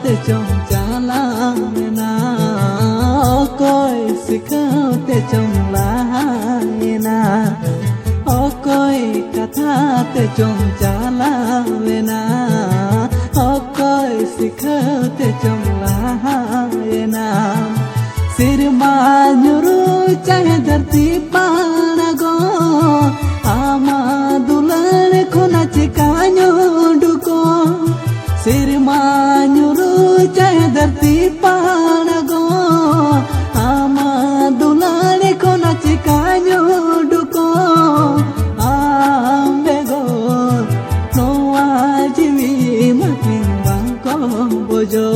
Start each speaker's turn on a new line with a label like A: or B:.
A: te chong chala na koi sikhao te chong la na koi katha te chong chala na koi sikhao te chong la na sirma nyuru chahe dharti pana go ama dulan khona chikanyo duko sirma nyuru chahe dharti pana go ama dulan khona chikanyo duko ambe go noa jiwi makin bangko bojo